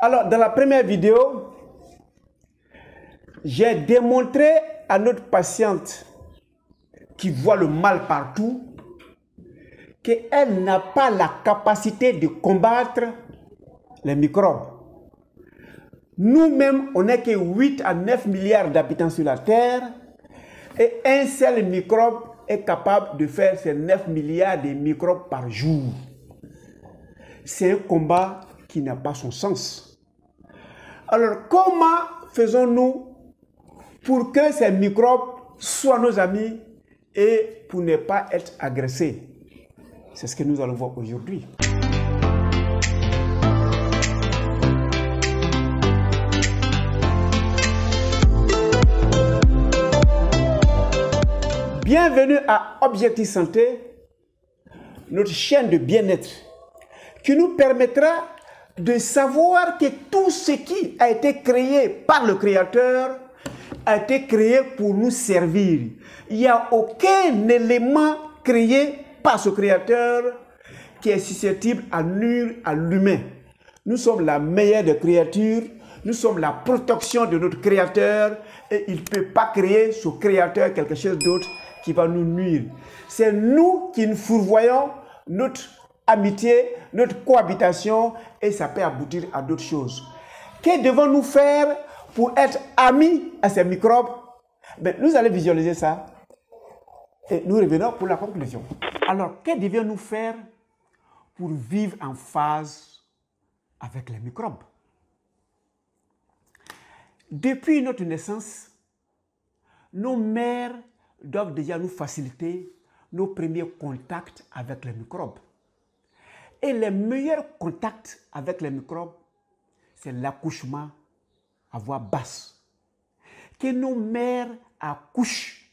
Alors, dans la première vidéo, j'ai démontré à notre patiente qui voit le mal partout qu'elle n'a pas la capacité de combattre les microbes. Nous-mêmes, on n'est que 8 à 9 milliards d'habitants sur la Terre et un seul microbe est capable de faire ces 9 milliards de microbes par jour. C'est un combat qui n'a pas son sens. Alors, comment faisons-nous pour que ces microbes soient nos amis et pour ne pas être agressés? C'est ce que nous allons voir aujourd'hui. Bienvenue à Objectif Santé, notre chaîne de bien-être qui nous permettra de savoir que tout ce qui a été créé par le Créateur a été créé pour nous servir. Il n'y a aucun élément créé par ce Créateur qui est susceptible à nuire à l'humain. Nous sommes la meilleure des créatures, nous sommes la protection de notre Créateur et il ne peut pas créer ce Créateur quelque chose d'autre qui va nous nuire. C'est nous qui nous fourvoyons notre amitié, notre cohabitation et ça peut aboutir à d'autres choses. Que devons-nous faire pour être amis à ces microbes? Nous allons visualiser ça et nous revenons pour la conclusion. Alors, que devons-nous faire pour vivre en phase avec les microbes? Depuis notre naissance, nos mères doivent déjà nous faciliter nos premiers contacts avec les microbes. Et les meilleurs contacts avec les microbes, c'est l'accouchement à voix basse. Que nos mères accouchent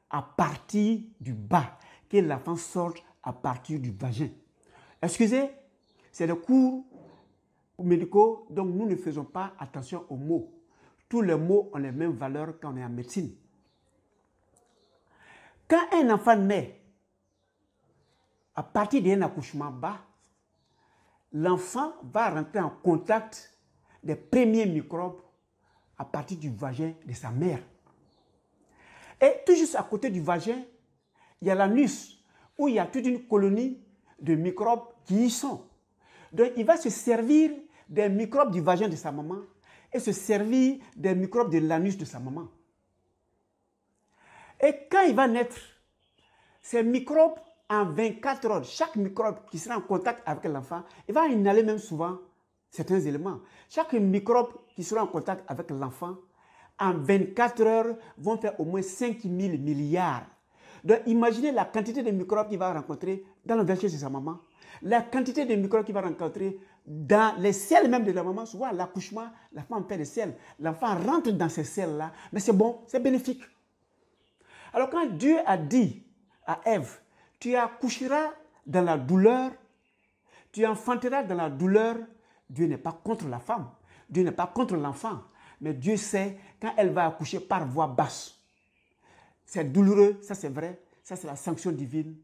à partir du bas, que l'enfant sorte à partir du vagin. Excusez, c'est des cours médicaux, donc nous ne faisons pas attention aux mots. Tous les mots ont les mêmes valeurs quand on est en médecine. Quand un enfant naît, à partir d'un accouchement bas, l'enfant va rentrer en contact des premiers microbes à partir du vagin de sa mère. Et tout juste à côté du vagin, il y a l'anus, où il y a toute une colonie de microbes qui y sont. Donc il va se servir des microbes du vagin de sa maman et se servir des microbes de l'anus de sa maman. Et quand il va naître, ces microbes, en 24 heures, chaque microbe qui sera en contact avec l'enfant, il va inhaler même souvent certains éléments. Chaque microbe qui sera en contact avec l'enfant, en 24 heures, vont faire au moins 5000 milliards. Donc imaginez la quantité de microbes qu'il va rencontrer dans le vagin de sa maman, la quantité de microbes qu'il va rencontrer dans les selles même de la maman. Souvent à l'accouchement, la femme fait des selles. L'enfant rentre dans ces selles-là, mais c'est bon, c'est bénéfique. Alors quand Dieu a dit à Ève, tu accoucheras dans la douleur, tu enfanteras dans la douleur, Dieu n'est pas contre la femme, Dieu n'est pas contre l'enfant, mais Dieu sait quand elle va accoucher par voix basse. C'est douloureux, ça c'est vrai, ça c'est la sanction divine,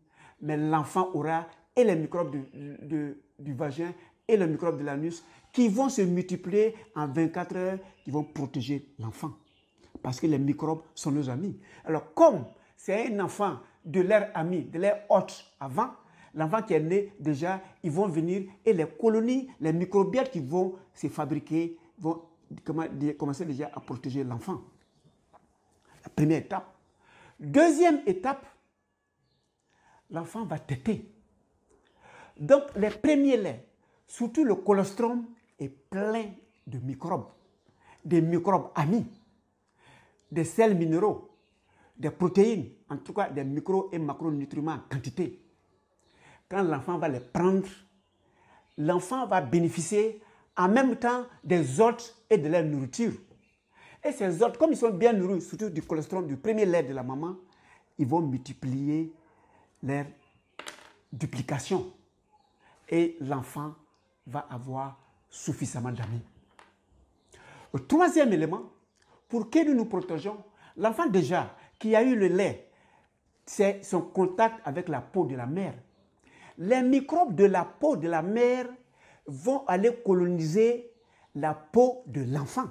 mais l'enfant aura et les microbes du vagin et les microbes de l'anus qui vont se multiplier en 24 heures, qui vont protéger l'enfant. Parce que les microbes sont nos amis. Alors comme c'est un enfant de leur ami, de leur hôte avant, l'enfant qui est né déjà, ils vont venir et les colonies, les microbiates qui vont se fabriquer, vont commencer déjà à protéger l'enfant. La première étape. Deuxième étape, l'enfant va téter. Donc les premiers laits, surtout le colostrum, est plein de microbes, des microbes amis, des sels minéraux, des protéines, en tout cas des micro- et macronutriments en quantité. Quand l'enfant va les prendre, l'enfant va bénéficier en même temps des hôtes et de leur nourriture. Et ces hôtes, comme ils sont bien nourris, surtout du colostrum, du premier lait de la maman, ils vont multiplier leur duplication. Et l'enfant va avoir suffisamment d'amis. Le troisième élément, pour que nous nous protégeons, l'enfant déjà qui a eu le lait, c'est son contact avec la peau de la mère. Les microbes de la peau de la mère vont aller coloniser la peau de l'enfant.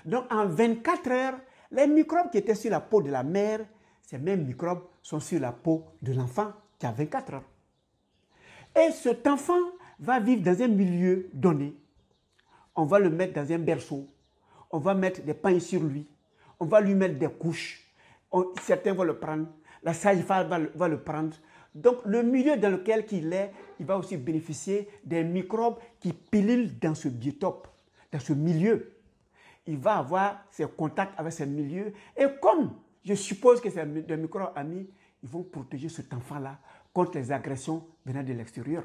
Donc, en 24 heures, les microbes qui étaient sur la peau de la mère, ces mêmes microbes sont sur la peau de l'enfant qui a 24 heures. Et cet enfant va vivre dans un milieu donné. On va le mettre dans un berceau. On va mettre des pains sur lui. On va lui mettre des couches. Certains vont le prendre. La sage-femme va le prendre. Donc, le milieu dans lequel il est, il va aussi bénéficier des microbes qui pilulent dans ce biotope, dans ce milieu. Il va avoir ses contacts avec ce milieu. Et comme je suppose que c'est des microbes amis, ils vont protéger cet enfant-là contre les agressions venant de l'extérieur.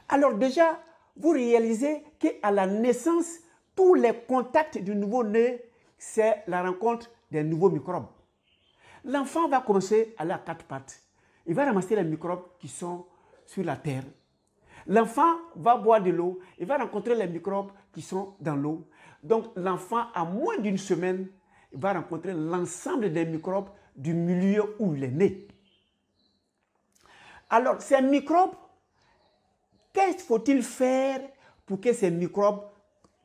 Alors déjà, vous réalisez qu'à la naissance, tous les contacts du nouveau-né, c'est la rencontre des nouveaux microbes. L'enfant va commencer à aller à quatre pattes. Il va ramasser les microbes qui sont sur la terre. L'enfant va boire de l'eau. Il va rencontrer les microbes qui sont dans l'eau. Donc l'enfant, à moins d'une semaine, il va rencontrer l'ensemble des microbes du milieu où il est né. Alors, ces microbes, qu'est-ce faut-il faire pour que ces microbes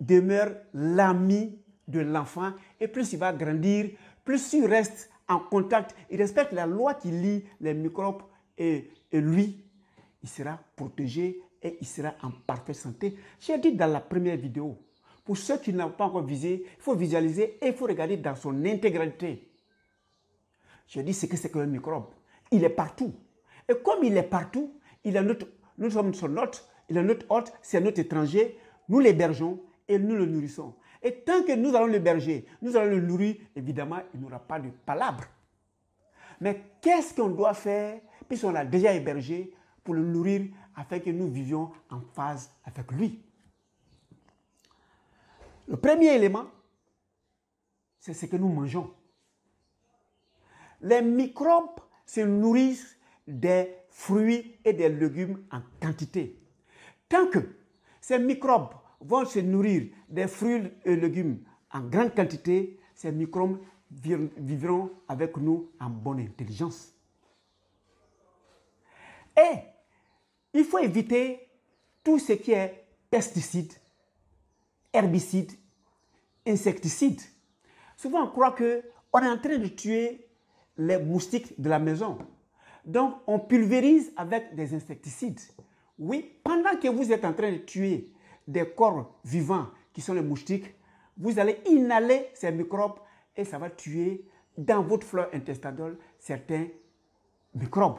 demeurent l'ami de l'enfant? Et plus il va grandir, plus il reste en contact, il respecte la loi qui lie les microbes et lui, il sera protégé et il sera en parfaite santé. J'ai dit dans la première vidéo, pour ceux qui n'ont pas encore visé, il faut visualiser et il faut regarder dans son intégralité. J'ai dit ce que c'est qu'un microbe. Il est partout. Et comme il est partout, nous sommes son hôte, il est notre hôte, c'est notre étranger, nous l'hébergeons et nous le nourrissons. Et tant que nous allons l'héberger, nous allons le nourrir, évidemment, il n'aura pas de palabre. Mais qu'est-ce qu'on doit faire, puisqu'on l'a déjà hébergé, pour le nourrir, afin que nous vivions en phase avec lui? Le premier élément, c'est ce que nous mangeons. Les microbes se nourrissent des fruits et des légumes en quantité. Tant que ces microbes vont se nourrir des fruits et légumes en grande quantité, ces microbes vivront avec nous en bonne intelligence. Et il faut éviter tout ce qui est pesticides, herbicides, insecticides. Souvent, on croit qu'on est en train de tuer les moustiques de la maison. Donc, on pulvérise avec des insecticides. Oui, pendant que vous êtes en train de tuer des corps vivants qui sont les moustiques, vous allez inhaler ces microbes et ça va tuer dans votre flore intestinale certains microbes.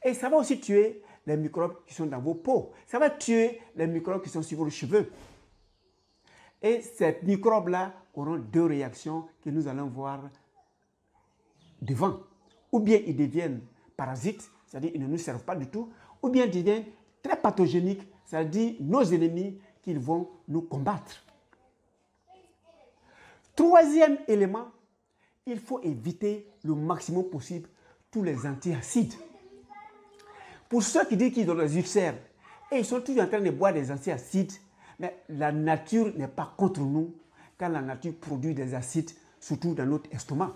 Et ça va aussi tuer les microbes qui sont dans vos peaux. Ça va tuer les microbes qui sont sur vos cheveux. Et ces microbes-là auront deux réactions que nous allons voir devant. Ou bien ils deviennent parasites, c'est-à-dire ils ne nous servent pas du tout, ou bien ils deviennent très pathogéniques, c'est-à-dire nos ennemis qu'ils vont nous combattre. Troisième élément, il faut éviter le maximum possible tous les antiacides. Pour ceux qui disent qu'ils ont des ulcères et ils sont toujours en train de boire des antiacides, mais la nature n'est pas contre nous quand la nature produit des acides, surtout dans notre estomac.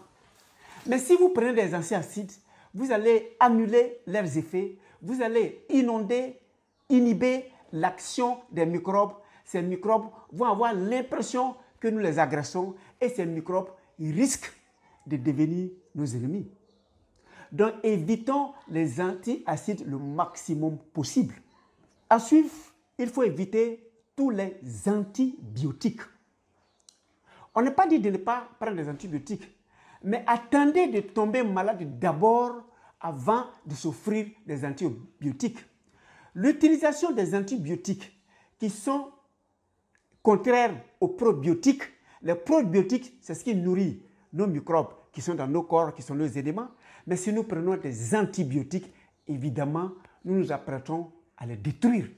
Mais si vous prenez des antiacides, vous allez annuler leurs effets, vous allez inhiber l'action des microbes. Ces microbes vont avoir l'impression que nous les agressons et ces microbes ils risquent de devenir nos ennemis. Donc évitons les antiacides le maximum possible. À suivre, il faut éviter tous les antibiotiques. On n'a pas dit de ne pas prendre des antibiotiques, mais attendez de tomber malade d'abord avant de s'offrir des antibiotiques. L'utilisation des antibiotiques qui sont contraires aux probiotiques, les probiotiques, c'est ce qui nourrit nos microbes qui sont dans nos corps, qui sont nos éléments. Mais si nous prenons des antibiotiques, évidemment, nous nous apprêtons à les détruire.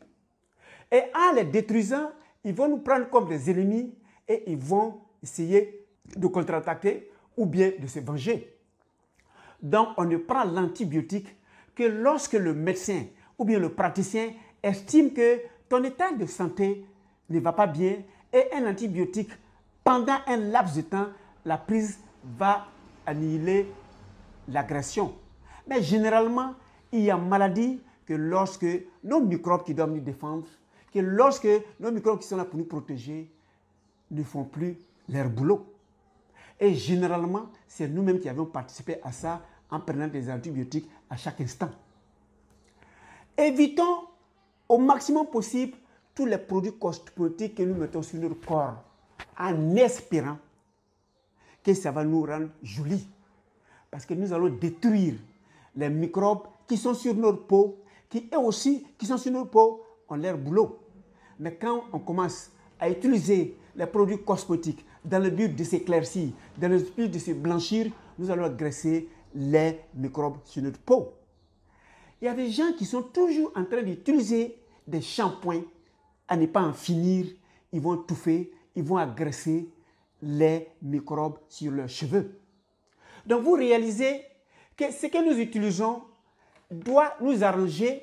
Et en les détruisant, ils vont nous prendre comme des ennemis et ils vont essayer de contre-attaquer ou bien de se venger. Donc, on ne prend l'antibiotique que lorsque le médecin ou bien le praticien estime que ton état de santé ne va pas bien et un antibiotique, pendant un laps de temps, la prise va annihiler l'agression. Mais généralement, il y a maladie que lorsque nos microbes qui doivent nous défendre, que lorsque nos microbes qui sont là pour nous protéger ne font plus leur boulot. Et généralement, c'est nous-mêmes qui avons participé à ça en prenant des antibiotiques à chaque instant. Évitons au maximum possible tous les produits cosmétiques que nous mettons sur notre corps en espérant que ça va nous rendre jolis. Parce que nous allons détruire les microbes qui sont sur notre peau, qui eux aussi, qui sont sur notre peau, ont leur boulot. Mais quand on commence à utiliser les produits cosmétiques dans le but de s'éclaircir, dans le but de se blanchir, nous allons agresser les microbes sur notre peau. Il y a des gens qui sont toujours en train d'utiliser des shampoings à ne pas en finir. Ils vont touffer, ils vont agresser les microbes sur leurs cheveux. Donc vous réalisez que ce que nous utilisons doit nous arranger.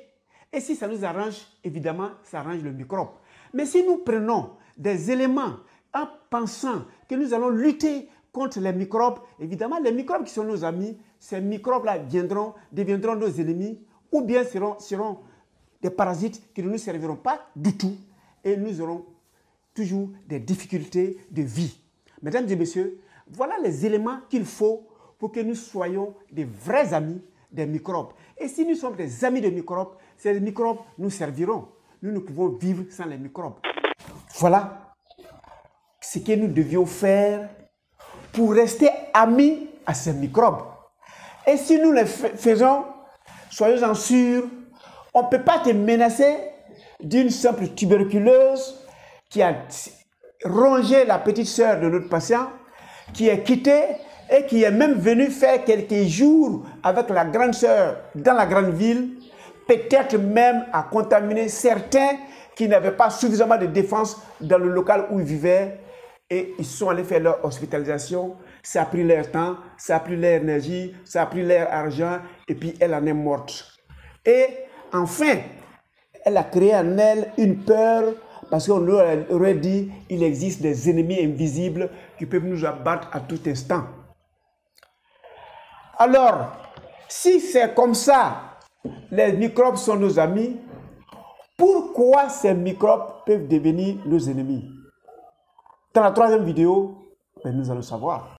Et si ça nous arrange, évidemment, ça arrange le microbe. Mais si nous prenons des éléments en pensant que nous allons lutter contre les microbes, évidemment, les microbes qui sont nos amis, ces microbes-là deviendront nos ennemis ou bien seront des parasites qui ne nous serviront pas du tout et nous aurons toujours des difficultés de vie. Mesdames et messieurs, voilà les éléments qu'il faut pour que nous soyons des vrais amis des microbes. Et si nous sommes des amis des microbes, ces microbes nous serviront. Nous ne pouvons vivre sans les microbes. Voilà ce que nous devions faire pour rester amis à ces microbes. Et si nous le faisons, soyez-en sûrs, on ne peut pas te menacer d'une simple tuberculose qui a rongé la petite sœur de notre patient, qui est quittée et qui est même venue faire quelques jours avec la grande sœur dans la grande ville, peut-être même à contaminer certains qui n'avaient pas suffisamment de défense dans le local où ils vivaient et ils sont allés faire leur hospitalisation. Ça a pris leur temps, ça a pris leur énergie, ça a pris leur argent et puis elle en est morte. Et enfin, elle a créé en elle une peur parce qu'on leur aurait dit il existe des ennemis invisibles qui peuvent nous abattre à tout instant. Alors, si c'est comme ça, les microbes sont nos amis, pourquoi ces microbes peuvent devenir nos ennemis? Dans la troisième vidéo, nous allons savoir.